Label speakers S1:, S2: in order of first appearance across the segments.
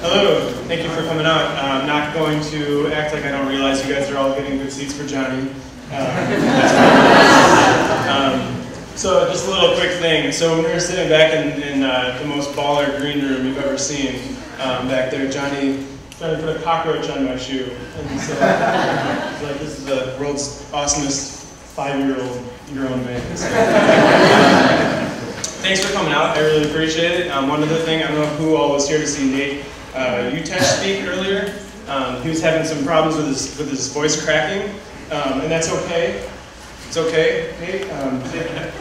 S1: Hello, thank you for coming out. I'm not going to act like I don't realize you guys are all getting good seats for Johnny. So just a little quick thing. So when we were sitting back in the most baller green room you've ever seen, back there, Johnny tried to put a cockroach on my shoe. And so I was like, this is the world's awesomest 5-year-old grown man. So, thanks for coming out, I really appreciate it. One other thing, I don't know who all was here to see Nate Vantage speak earlier. He was having some problems with his voice cracking, and that's okay. It's okay, Nate.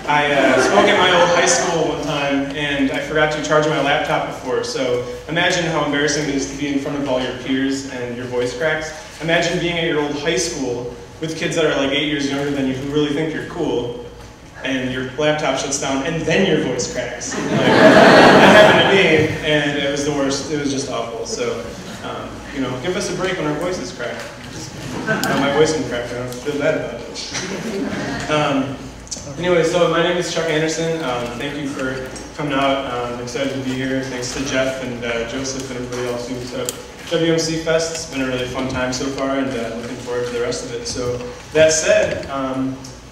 S1: I spoke at my old high school one time, and I forgot to charge my laptop before, so imagine how embarrassing it is to be in front of all your peers and your voice cracks. Imagine being at your old high school with kids that are like 8 years younger than you who really think you're cool, and your laptop shuts down, and then your voice cracks. Like, that happened to me, and it was the worst. It was just awful. So, you know, give us a break when our voices crack. My voice can crack, I don't feel bad about it. Anyway, so my name is Chuck Anderson. Thank you for coming out. I'm excited to be here. Thanks to Jeff and Joseph and everybody else who set up WMC Fest. It's been a really fun time so far, and looking forward to the rest of it. So, that said,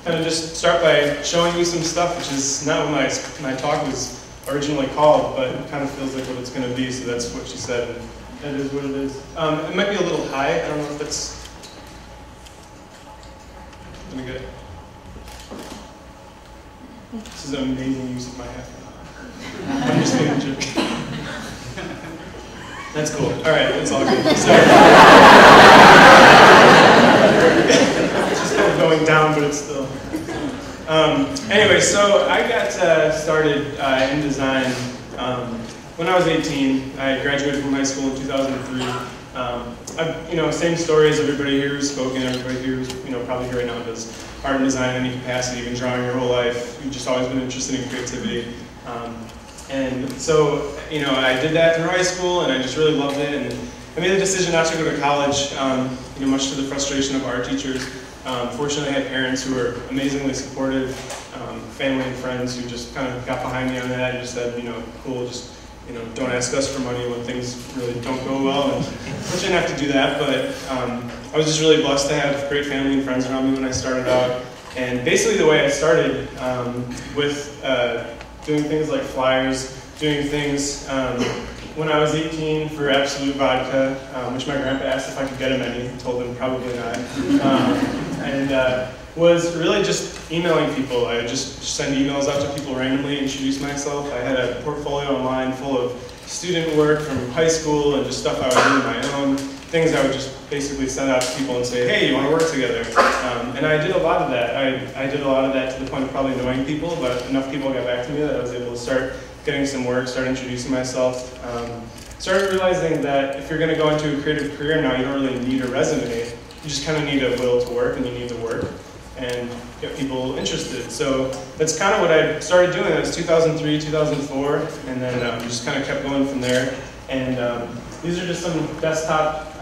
S1: kind of just start by showing you some stuff, which is not what my talk was originally called, but it kind of feels like what it's going to be, so that's what she said, and that is what it is. It might be a little high, I don't know if that's... Let me get it. This is an amazing use of my head. I'm just being a jerk. That's cool. Alright, it's all good. So, it's just kind of going down, but it's still... Anyway, so I got started in design when I was 18. I graduated from high school in 2003. Same story as everybody here who's spoken, everybody here who's probably here right now does art and design in any capacity, even drawing your whole life. You've just always been interested in creativity. And so, I did that through high school, and I just really loved it. And I made the decision not to go to college, much to the frustration of art teachers. Fortunately, I had parents who were amazingly supportive, family and friends who just kind of got behind me on that and just said, cool, just, don't ask us for money when things really don't go well. And I didn't have to do that, but I was just really blessed to have great family and friends around me when I started out. And basically the way I started with doing things like flyers, doing things when I was 18 for Absolute Vodka, which my grandpa asked if I could get him any. I told him probably not. Was really just emailing people. I would just send emails out to people randomly, introduce myself. I had a portfolio online full of student work from high school and just stuff I would do on my own. Things I would just basically send out to people and say, hey, you want to work together? And I did a lot of that. I did a lot of that to the point of probably annoying people, but enough people got back to me that I was able to start getting some work, start introducing myself. Started realizing that if you're going to go into a creative career now, you don't really need a resume. You just kind of need a will to work, and you need to work and get people interested. So that's kind of what I started doing. That was 2003, 2004, and then just kind of kept going from there. And these are just some desktop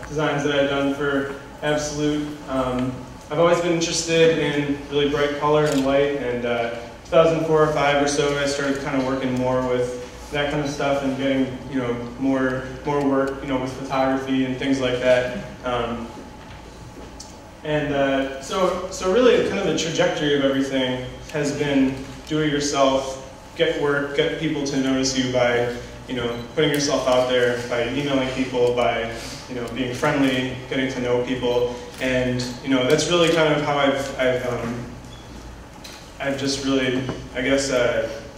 S1: designs that I've done for Absolute. I've always been interested in really bright color and light, and 2004 or 5 or so, I started kind of working more with that kind of stuff and getting more work with photography and things like that. So really kind of the trajectory of everything has been do it yourself, get work, get people to notice you by putting yourself out there, by emailing people, by being friendly, getting to know people, and that's really kind of how I've just really, I guess,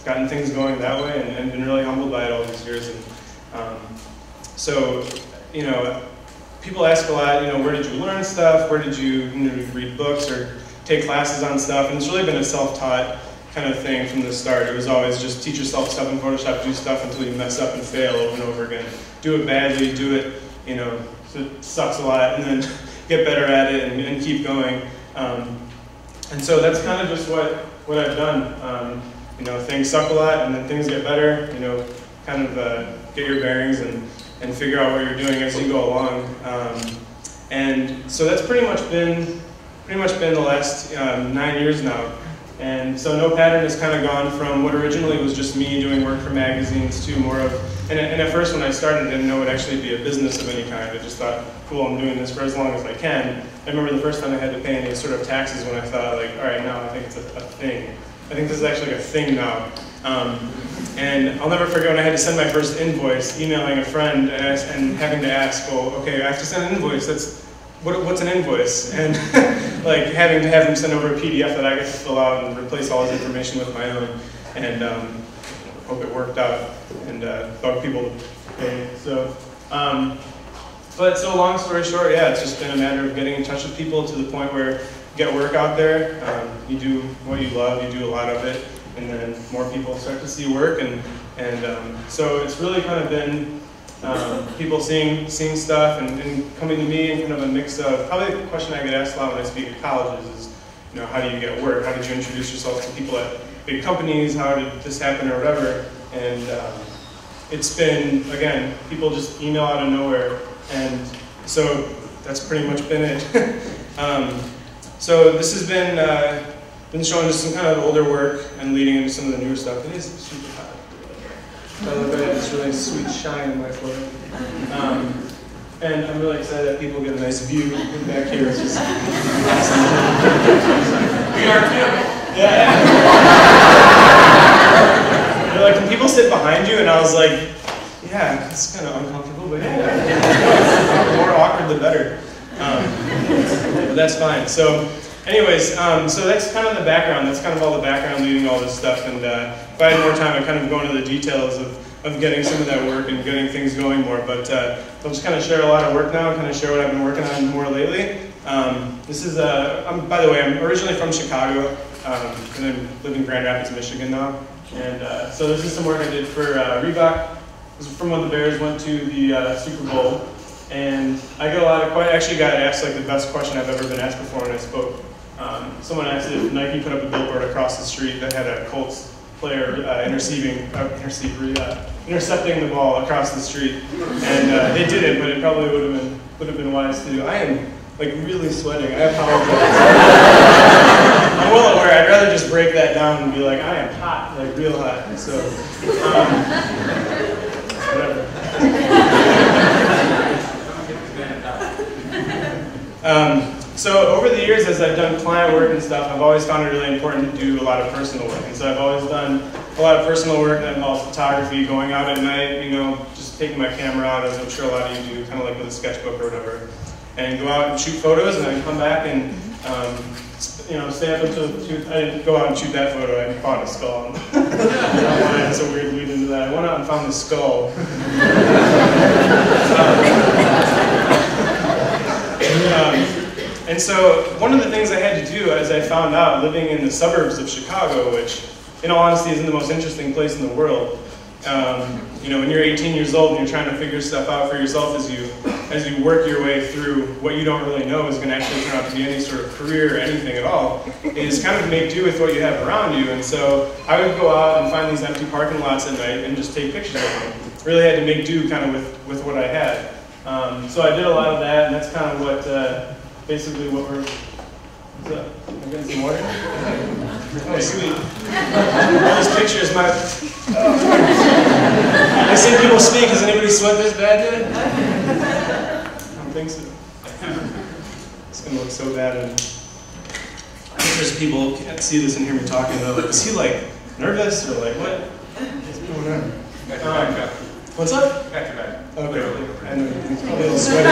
S1: gotten things going that way, and been really humbled by it all these years. And so people ask a lot, where did you learn stuff? Where did you read books or take classes on stuff? And it's really been a self-taught kind of thing from the start. It was always just teach yourself stuff in Photoshop, do stuff until you mess up and fail over and over again. Do it badly, do it, so it sucks a lot, and then get better at it and keep going. And so that's kind of just what I've done. Things suck a lot, and then things get better. Kind of get your bearings and figure out what you're doing as you go along. And so that's pretty much been the last 9 years now. And so No Pattern has kind of gone from what originally was just me doing work for magazines to more of And at first when I started, I didn't know it would actually be a business of any kind. I just thought, cool, I'm doing this for as long as I can. I remember the first time I had to pay any sort of taxes when I thought, like, all right, now I think it's a thing. I think this is actually a thing now. And I'll never forget when I had to send my first invoice, emailing a friend and having to ask, well, okay, I have to send an invoice. What's an invoice? And like having to have them send over a PDF that I get to fill out and replace all his information with my own. And hope it worked out and bug people to pay. So, but so long story short, yeah, it's just been a matter of getting in touch with people to the point where you get work out there, you do what you love, you do a lot of it, and then more people start to see work, and so it's really kind of been people seeing stuff and coming to me, and kind of a mix of, probably the question I get asked a lot when I speak at colleges is, you know, how do you get work? How did you introduce yourself to people at big companies? How did this happen or whatever? And it's been, again, people just email out of nowhere, and so that's pretty much been it. So this has been showing just some kind of older work and leading into some of the newer stuff. It is super hot. I look at this really sweet shine in my forehead. And I'm really excited that people get a nice view back here. It's just awesome.
S2: We are too.
S1: Yeah. They're like, can people sit behind you? And I was like, yeah, it's kind of uncomfortable, but yeah. The more awkward, the better. But that's fine. So anyways, so that's kind of the background. That's kind of all the background leading all this stuff. And if I had more time, I'd kind of go into the details of getting some of that work and getting things going more. But I'll just kind of share a lot of work now and kind of share what I've been working on more lately. This is, by the way, I'm originally from Chicago, and I live in Grand Rapids, Michigan now. And so this is some work I did for Reebok. This is from when the Bears went to the Super Bowl. And I get a lot of, actually got asked like the best question I've ever been asked before when I spoke. Someone asked if Nike put up a billboard across the street that had a Colts player intercepting the ball across the street, and they didn't, but it probably would have been wise to do. I am like really sweating. I apologize. I'm well aware. I'd rather just break that down and be like, I am hot, like real hot. So whatever. So over the years, as I've done client work and stuff, I've always found it really important to do a lot of personal work. And so I've always done a lot of personal work that involves photography, going out at night, you know, just taking my camera out, as I'm sure a lot of you do, kind of like with a sketchbook or whatever, and go out and shoot photos, and then come back and, you know, stay up until, I didn't go out and shoot that photo, I found a skull. That's a weird lead into that. I went out and found the skull. And so one of the things I had to do, as I found out living in the suburbs of Chicago, which in all honesty isn't the most interesting place in the world, you know, when you're 18 years old and you're trying to figure stuff out for yourself as you work your way through what you don't really know is going to actually turn out to be any sort of career or anything at all, is kind of make do with what you have around you. And so I would go out and find these empty parking lots at night and just take pictures of them. Really had to make do kind of with what I had. So I did a lot of that, and that's kind of what basically what we're, what's up? Am I getting some water? Oh, sweet. All these pictures, I've seen people speak. Has anybody sweat this bad yet? I don't think so. It's going to look so bad. And pictures of people who can't see this and hear me talking. They're like, is he like nervous or like what? What's going on?
S2: Got your back.
S1: What's up?
S2: Got your back.
S1: Okay. And he's probably a little sweaty.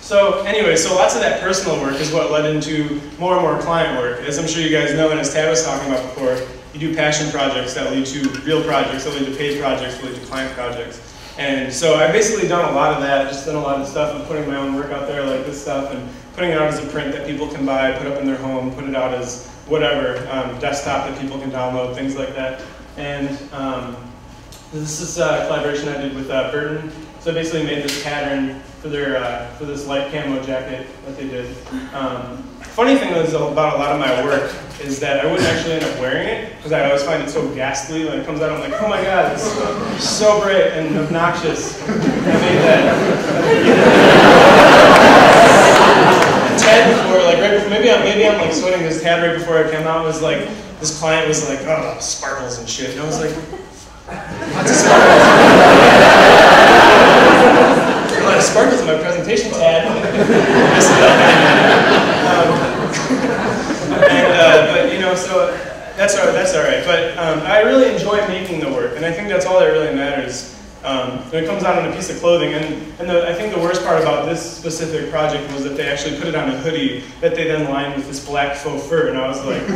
S1: So anyway, so lots of that personal work is what led into more and more client work. As I'm sure you guys know, and as Tad was talking about before, you do passion projects that lead to real projects, that lead to paid projects, that lead to client projects. And so I've basically done a lot of that, just done a lot of stuff of putting my own work out there like this stuff and putting it out as a print that people can buy, put up in their home, put it out as whatever, desktop that people can download, things like that. And this is a collaboration I did with Burton. So I basically made this pattern for their for this light camo jacket that they did. Funny thing is about a lot of my work is that I wouldn't actually end up wearing it because I always find it so ghastly. When it comes out, I'm like, oh my god, it's so bright and obnoxious. I made that. Tad before, like right before, maybe I'm like sweating this Tad right before it came out. Was like this client was like, oh, sparkles and shit, and I was like, Lots of sparkles. A lot of sparkles in my presentation tab. Mess it up. But you know, so that's all right. But I really enjoy making the work, and I think that's all that really matters. When it comes out on a piece of clothing, and I think the worst part about this specific project was that they actually put it on a hoodie that they then lined with this black faux fur, and I was like, all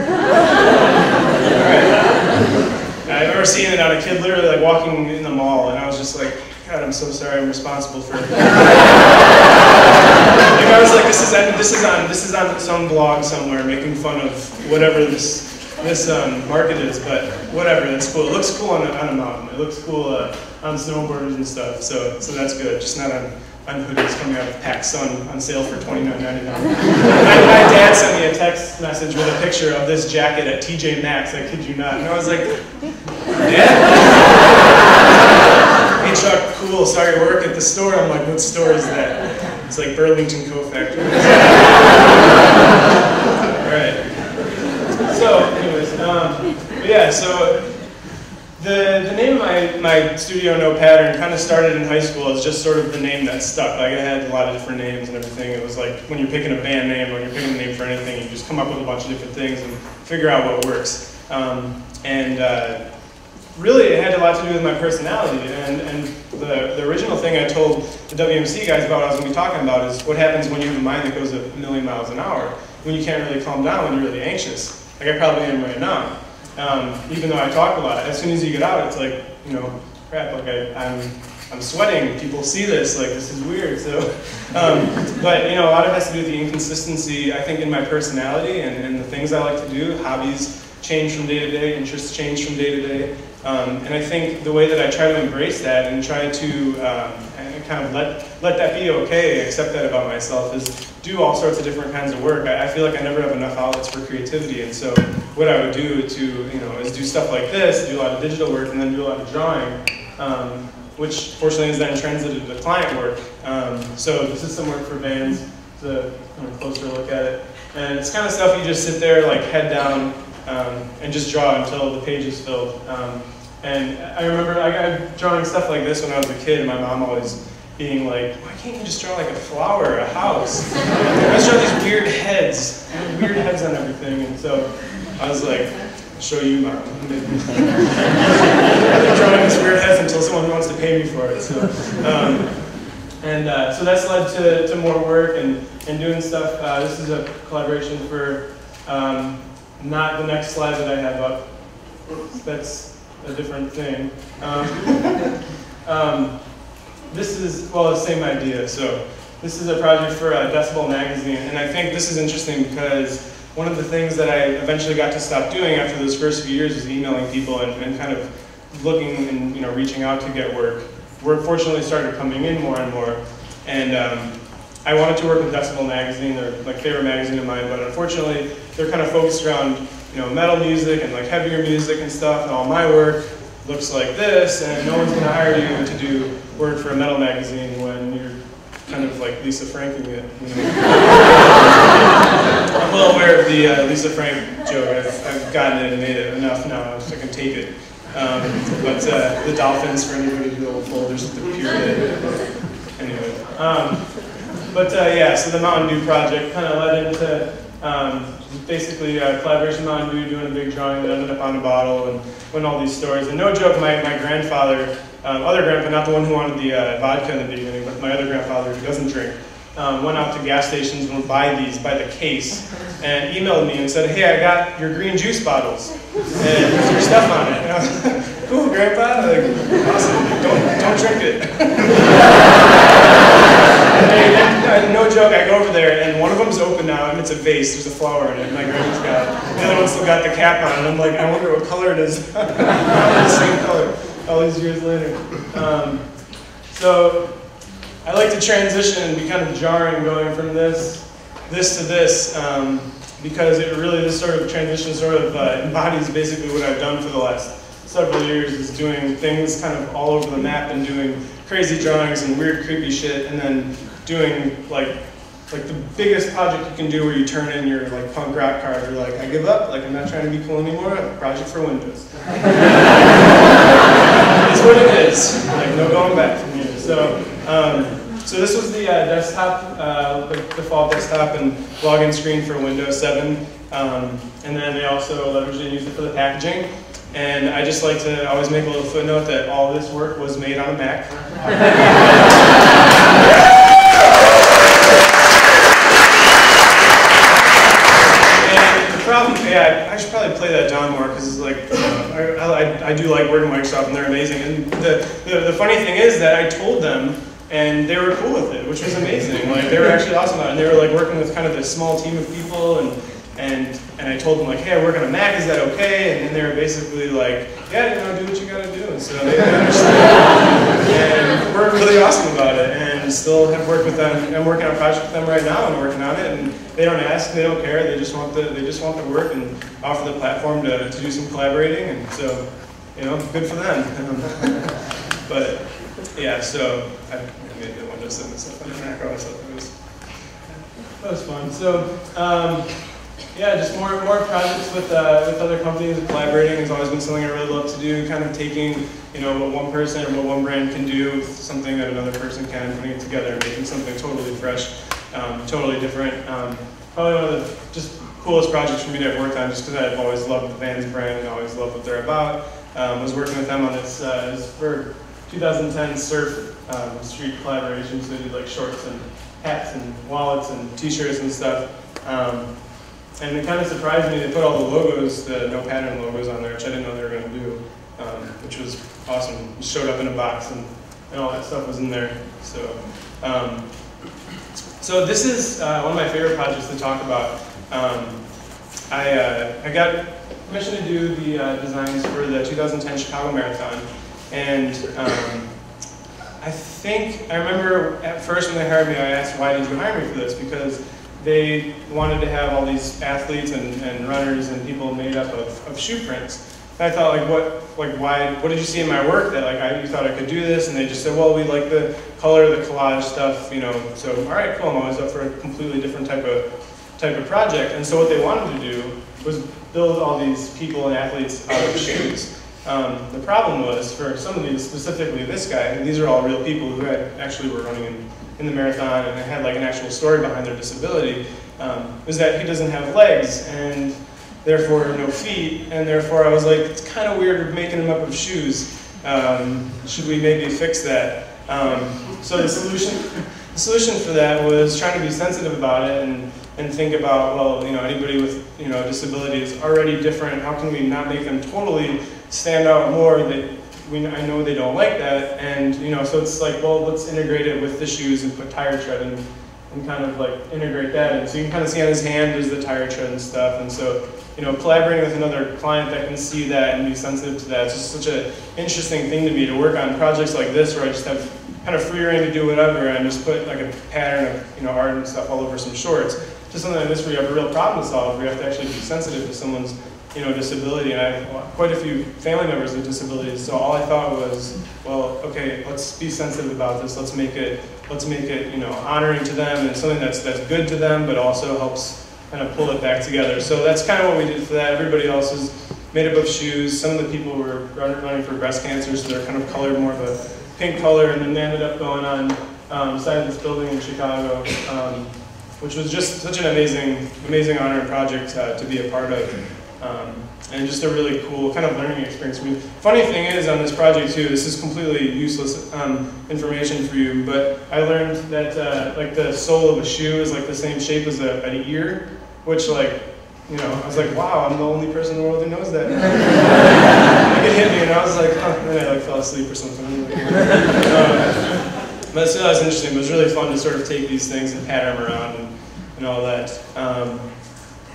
S1: right. I remember seeing it on a kid literally like walking in the mall, and I was just like, God, I'm so sorry, I'm responsible for it. Like I was like, this is on some blog somewhere making fun of whatever this market is, but whatever, that's cool. It looks cool on a mountain. It looks cool on snowboarders and stuff, so that's good. Just not on hoodies coming out of PacSun on sale for $29.99. My dad sent me a text message with a picture of this jacket at TJ Maxx, I kid you not, and I was like, Dad? Hey Chuck, cool, saw your work at the store. I'm like, what store is that? It's like Burlington Coat Factory. Alright. So, anyways, but yeah, so the name of my studio No Pattern kind of started in high school as just sort of the name that stuck. Like I had a lot of different names and everything. It was like when you're picking a band name, when you're picking a name for anything, you just come up with a bunch of different things and figure out what works. Really, it had a lot to do with my personality, and the original thing I told the WMC guys about I was going to be talking about is what happens when you have a mind that goes a million miles an hour, when you can't really calm down, when you're really anxious, like I probably am right now. Even though I talk a lot, as soon as you get out, it's like, you know, crap, like I'm sweating, people see this, like this is weird, so. But, you know, a lot of it has to do with the inconsistency, I think, in my personality and the things I like to do. Hobbies change from day to day, interests change from day to day. And I think the way that I try to embrace that and try to kind of let that be okay, accept that about myself, is do all sorts of different kinds of work. I feel like I never have enough outlets for creativity, and so what I would do is do stuff like this, do a lot of digital work, and then do a lot of drawing, which fortunately is then translated to client work. So this is some work for bands. It's a closer look at it, and it's kind of stuff you just sit there like head down and just draw until the page is filled. And I remember I got drawing stuff like this when I was a kid, and my mom always being like, why can't you just draw like a flower or a house? I just draw these weird heads on everything, and so I was like, I'll show you, Mom. I've been drawing these weird heads until someone wants to pay me for it. So, so that's led to more work and doing stuff. This is a collaboration for not the next slide that I have up. That's a different thing. This is, well, the same idea. So this is a project for Decibel magazine, and I think this is interesting because one of the things that I eventually got to stop doing after those first few years was emailing people and kind of looking and reaching out to get work. Work fortunately started coming in more and more, and I wanted to work with Decibel magazine. They're like favorite magazine of mine, but unfortunately they're kind of focused around metal music and like heavier music and stuff, and all my work looks like this, and no one's going to hire you to do work for a metal magazine when you're kind of like Lisa Franking it. I'm well aware of the Lisa Frank joke. I've gotten it and made it enough now, so I can take it. But the dolphins, for anybody who will folders at the pyramid. Anyway. Yeah, so the Mountain Dew project kind of led into basically collaboration with Mountain Dew, doing a big drawing that ended up on a bottle and went all these stories. And no joke, my grandfather, other grandpa, not the one who wanted the vodka in the beginning, but my other grandfather who doesn't drink, went out to gas stations and would buy these by the case and emailed me and said, hey, I got your green juice bottles and there's your stuff on it. And I was like, cool, grandpa, like, awesome, don't drink it. And no joke, I go over there and one of them's open now and it's a vase, there's a flower in it, my grandma's got it. The other one's still got the cap on and I'm like, I wonder what color it is. The same color all these years later. So I like to transition and be kind of jarring going from this to this, because it really, this sort of transition sort of embodies basically what I've done for the last several years, is doing things kind of all over the map and doing crazy drawings and weird creepy shit, and then doing like like the biggest project you can do where you turn in your like punk rock card. You're like, I give up. Like I'm not trying to be cool anymore. I have a project for Windows. It's what it is. Like no going back from here. So, so this was the desktop, the default desktop and login screen for Windows 7. And then they also leveraged it and used it for the packaging. And I just like to always make a little footnote that all this work was made on a Mac. Yeah, I should probably play that down more because like I do like working with Microsoft and they're amazing. And the funny thing is that I told them and they were cool with it, which was amazing. Like they were actually awesome about it. And they were like working with kind of this small team of people and I told them like, hey, I work on a Mac, is that okay? And then they were basically like, yeah, you know, do what you gotta do. And so they understood and we're really awesome about it and still have worked with them. I'm working on a project with them right now and working on it and they don't ask, they don't care, they just want the work and offer the platform to do some collaborating and so, you know, good for them. But yeah, so I made the Windows 7 stuff on the Mac, I thought that was fun. So yeah, just more projects with other companies. Collaborating has always been something I really love to do. Kind of taking, you know, what one person or what one brand can do, something that another person can, putting it together, and making something totally fresh, totally different. Probably one of the just coolest projects for me to have worked on, just because I've always loved the Vans brand and always loved what they're about. Was working with them on this for 2010 surf street collaboration. So they did like shorts and hats and wallets and T-shirts and stuff. And it kind of surprised me, they put all the logos, the no pattern logos on there, which I didn't know they were going to do, which was awesome. It showed up in a box and all that stuff was in there. So, so this is one of my favorite projects to talk about. I got permission to do the designs for the 2010 Chicago Marathon. And I remember at first when they hired me, I asked, why did you hire me for this? Because they wanted to have all these athletes and runners and people made up of shoe prints. And I thought, like, why? What did you see in my work that you thought I could do this? And they just said, well, we like the color, the collage stuff, you know. So all right, cool. I'm always up for a completely different type of project. And so what they wanted to do was build all these people and athletes out of shoes. The problem was for some of these, specifically this guy, and these are all real people who actually were running in the marathon and had like an actual story behind their disability, was that he doesn't have legs and therefore no feet, and therefore I was like, it's kind of weird making him up of shoes. Should we maybe fix that? So the solution for that was trying to be sensitive about it and think about, well, you know, anybody with, you know, disability is already different. How can we not make them totally stand out more? That I know they don't like that, and you know, so it's like, well, let's integrate it with the shoes and put tire tread and kind of like integrate that. And so you can kind of see on his hand there's the tire tread and stuff. And so, you know, collaborating with another client that can see that and be sensitive to that, it's just such an interesting thing to me to work on projects like this where I just have kind of free reign to do whatever and just put like a pattern of, you know, art and stuff all over some shorts. Just something like this where you have a real problem to solve, where you have to actually be sensitive to someone's, you know, disability. And I have quite a few family members with disabilities, so all I thought was, well, okay, let's be sensitive about this. Let's make it, you know, honoring to them and something that's good to them, but also helps kind of pull it back together. So that's kind of what we did for that. Everybody else is made up of shoes. Some of the people were running for breast cancer, so they're kind of colored more of a pink color, and then they ended up going on side of this building in Chicago, which was just such an amazing honor and project to be a part of. And just a really cool kind of learning experience for me. Funny thing is, on this project too, this is completely useless information for you, but I learned that like the sole of a shoe is like the same shape as an ear, which like, you know, I was like, wow, I'm the only person in the world who knows that. It hit me and I was like, huh, and then I like fell asleep or something. But so that was interesting. It was really fun to sort of take these things and pattern them around and all that.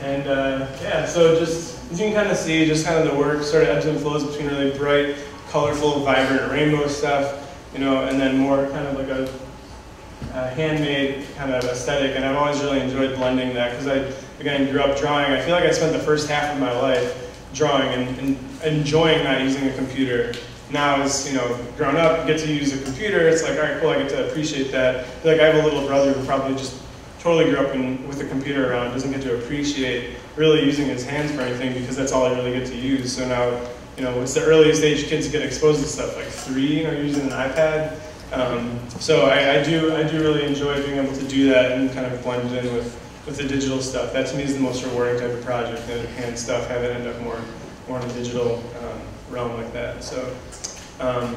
S1: Yeah, so just, as you can kind of see, just kind of the work sort of ebbs and flows between really bright, colorful, vibrant rainbow stuff, you know, and then more kind of like a handmade kind of aesthetic. And I've always really enjoyed blending that because I, again, grew up drawing. I feel like I spent the first half of my life drawing and enjoying not using a computer. Now, as you know, grown up, get to use a computer, it's like, all right, cool, I get to appreciate that. I feel like I have a little brother who probably just totally grew up with a computer around, doesn't get to appreciate really using his hands for anything because that's all I really get to use. So now, it's the earliest age kids get exposed to stuff, like 3, using an iPad. So I do really enjoy being able to do that and kind of blend it in with the digital stuff. That to me is the most rewarding type of project, the hand stuff, have it end up more in a digital realm like that. So, am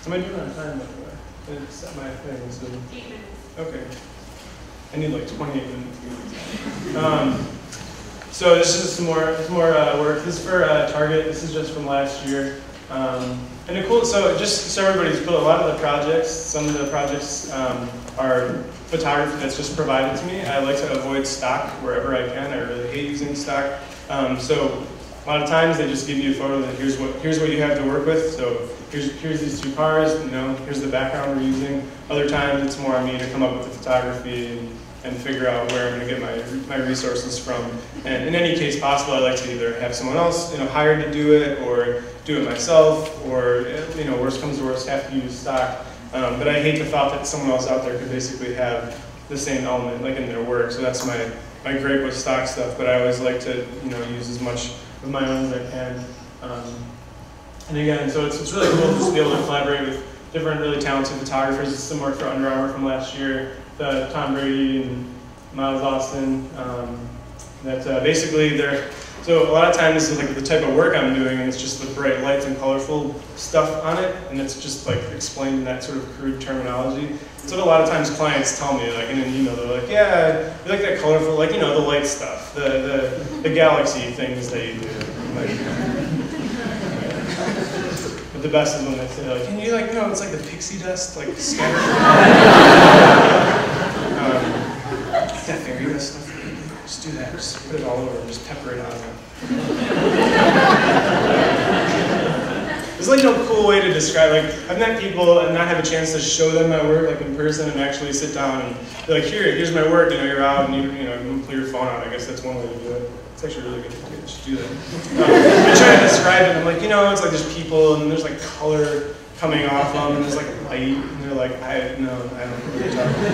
S1: I doing on time, by the way? I set my thing, so.
S3: 8 minutes.
S1: Okay. I need like 28 minutes. So this is some more work. This is for Target. This is just from last year. And so just so everybody's put a lot of the projects, some of the projects are photography that's just provided to me. I like to avoid stock wherever I can. I really hate using stock. So a lot of times they just give you a photo that here's what you have to work with. So here's these 2 cars, here's the background we're using. Other times it's more on me to come up with the photography and figure out where I'm going to get my resources from. And in any case possible, I like to either have someone else hired to do it, or do it myself, or worst comes to worst, have to use stock. But I hate the thought that someone else out there could basically have the same element like in their work. So that's my gripe with stock stuff. But I always like to use as much of my own as I can. And again, so it's really cool just to be able to collaborate with different really talented photographers. It's some work for Under Armour from last year. Tom Brady and Miles Austin. Basically so a lot of times like the type of work I'm doing, and it's just the bright lights and colorful stuff on it, and it's just like explained in that sort of crude terminology. That's what a lot of times clients tell me, like in an email. They're like, yeah, we like that colorful, like the light stuff, the galaxy things that you do. But the best is when they say, like, can you it's like the pixie dust, like scattered. That fairy dust stuff. Just do that. Just put it all over and just pepper it on there. There's like no cool way to describe. Like I've met people and not have a chance to show them my work like in person and actually sit down and be like, here's my work. You're out and you pull your phone out. I guess that's one way to do it. It's actually really good. You should do that. I try to describe it. And I'm like, it's like there's people and there's like color coming off them and there's like light and they're like, I don't know what you're talking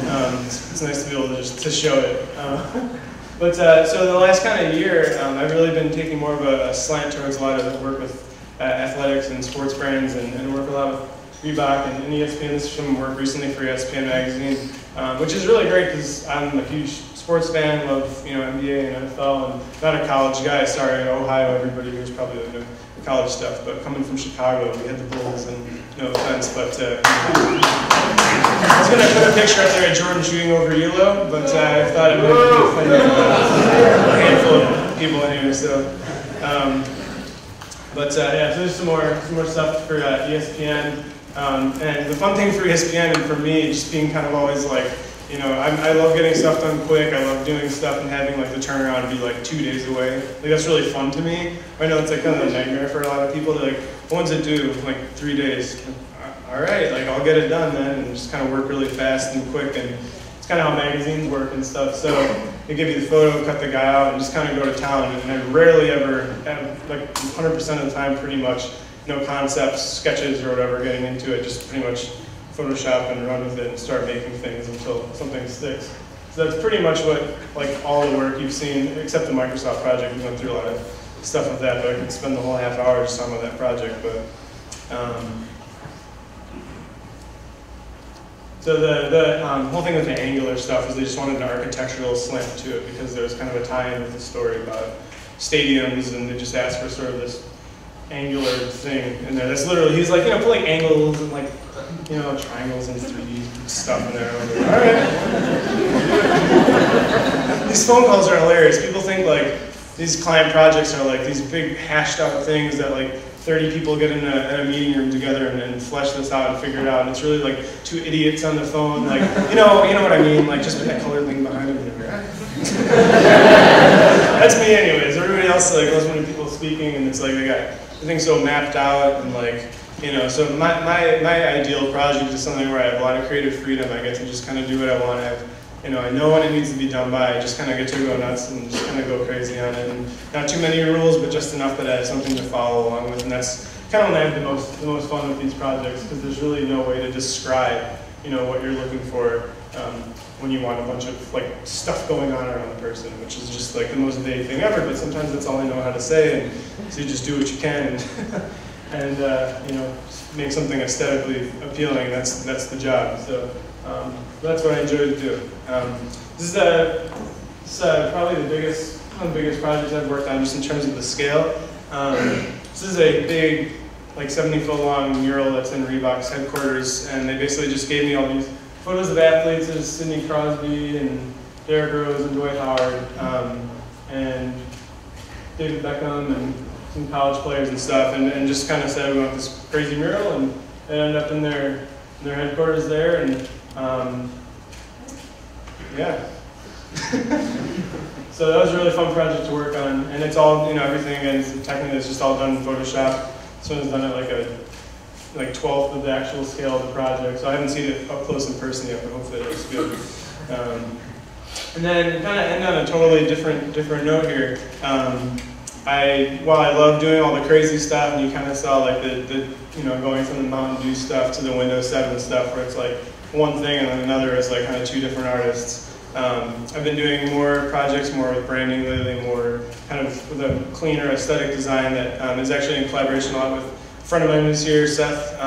S1: about. It's nice to be able to just to show it. So the last kind of year, I've really been taking more of a slant towards a lot of the work with athletics and sports brands and work a lot with Reebok and ESPN. This is some work recently for ESPN magazine, which is really great because I'm a huge sports fan, love NBA and NFL, and not a college guy. Sorry, Ohio, everybody here's probably into college stuff, but coming from Chicago, we had the Bulls, and no offense, but I was going to put a picture up there of Jordan shooting over Elo, but I thought it might be offending a handful of people anyway. So, so there's some more stuff for ESPN, and the fun thing for ESPN and for me, just being kind of always like, I love getting stuff done quick. I love doing stuff and having like the turnaround be like 2 days away. Like that's really fun to me. I know it's like kind of a nightmare for a lot of people. They're like, when's it due? Like 3 days. All right, like I'll get it done then, and just kind of work really fast and quick. And it's kind of how magazines work and stuff. So they give you the photo, cut the guy out, and just kind of go to town. And I rarely ever have, like 100% of the time, pretty much no concepts, sketches or whatever, getting into it. Just pretty much Photoshop and run with it and start making things until something sticks. So that's pretty much what, like all the work you've seen, except the Microsoft project. We went through a lot of stuff with that, but I could spend the whole half hour just on that project. But so the whole thing with the angular stuff is they just wanted an architectural slant to it because there was kind of a tie-in with the story about stadiums, and they just asked for sort of this angular thing in there. That's literally, he's like, put like angles and like, triangles and 3D stuff in there. All right. These phone calls are hilarious. People think like these client projects are like these big hashed out things that like 30 people get in a meeting room together and flesh this out and figure it out. And it's really like 2 idiots on the phone, like, you know what I mean? Like just put that colored thing behind them. That's me anyways. Everybody else like loves when people speaking and it's like they got everything so mapped out and like, so my ideal project is something where I have a lot of creative freedom. I get to just kind of do what I want. I know when it needs to be done by. I just kind of get to go nuts and just kind of go crazy on it. And not too many rules, but just enough that I have something to follow along with. And that's kind of when I have the most fun with these projects because there's really no way to describe, what you're looking for when you want a bunch of like stuff going on around the person, which is just like the most vague thing ever, but sometimes that's all I know how to say, and so you just do what you can, and you know, make something aesthetically appealing. That's the job. So that's what I enjoy to do. This is probably one of the biggest projects I've worked on, just in terms of the scale. This is a big, like 70-foot long mural that's in Reebok's headquarters, and they basically just gave me all these photos of athletes. There's Sidney Crosby and Derrick Rose and Dwight Howard, and David Beckham and some college players and stuff, and just kind of said we want this crazy mural, and it ended up in their headquarters there, and yeah. So that was a really fun project to work on, and it's all, you know, everything, and technically it's just all done in Photoshop. This one's done at like 12th of the actual scale of the project, so I haven't seen it up close in person yet, but hopefully it looks good. And then kind of end on a totally different note here. While I love doing all the crazy stuff, and you kind of saw like the you know, going from the Mountain Dew stuff to the Windows 7 stuff, where it's like one thing and then another is like kind of two different artists. I've been doing more projects, more with branding lately, more kind of with a cleaner aesthetic design that is actually in collaboration a lot with a friend of mine who's here, Seth,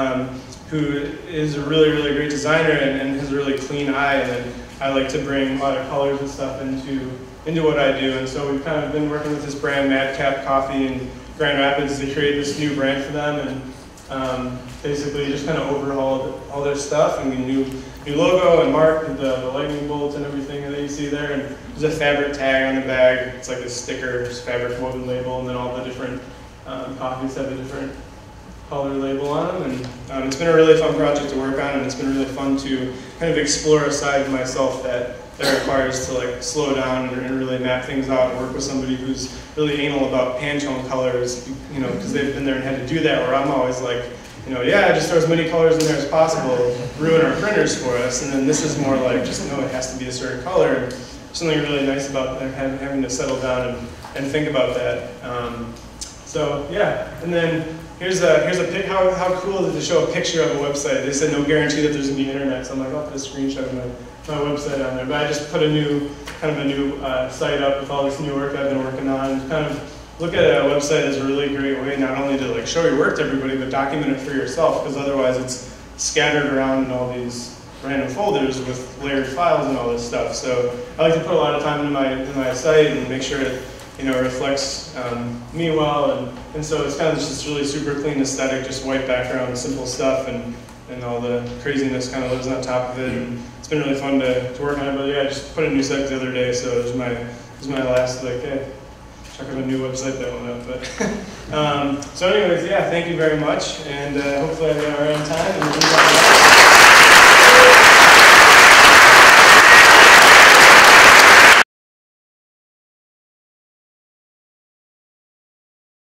S1: who is a really, really great designer and has a really clean eye, and then I like to bring a lot of colors and stuff into what I do. And so we've kind of been working with this brand, Madcap Coffee in Grand Rapids, to create this new brand for them, and basically just kind of overhauled all their stuff, and new logo and mark, and the lightning bolts and everything that you see there, and there's a fabric tag on the bag. It's like a sticker, fabric woven label, and then all the different coffees have a different color label on them, and it's been a really fun project to work on, and it's been really fun to kind of explore a side of myself that requires to like slow down and really map things out and work with somebody who's really anal about Pantone colors, you know, because they've been there and had to do that, where I'm always like, you know, yeah, just throw as many colors in there as possible, ruin our printers for us, and then this is more like, just no, it has to be a certain color. And something really nice about having to settle down and think about that. So yeah, and then here's a pic. How cool is it to show a picture of a website? They said no guarantee that there's gonna be internet, so I'm like, I'll put a screenshot of my website on there. But I just put a new site up with all this new work I've been working on. Kind of look at a website as a really great way not only to like show your work to everybody, but document it for yourself, because otherwise it's scattered around in all these random folders with layered files and all this stuff. So I like to put a lot of time into my site and make sure it, you know, reflects me well, and so it's kind of just this really super clean aesthetic, just white background, simple stuff, and all the craziness kind of lives on top of it, and it's been really fun to work on it. But yeah, I just put a new site the other day, so it was my last, like, hey, check out a new website that went up. But so anyways, yeah, thank you very much, and hopefully I got around time. And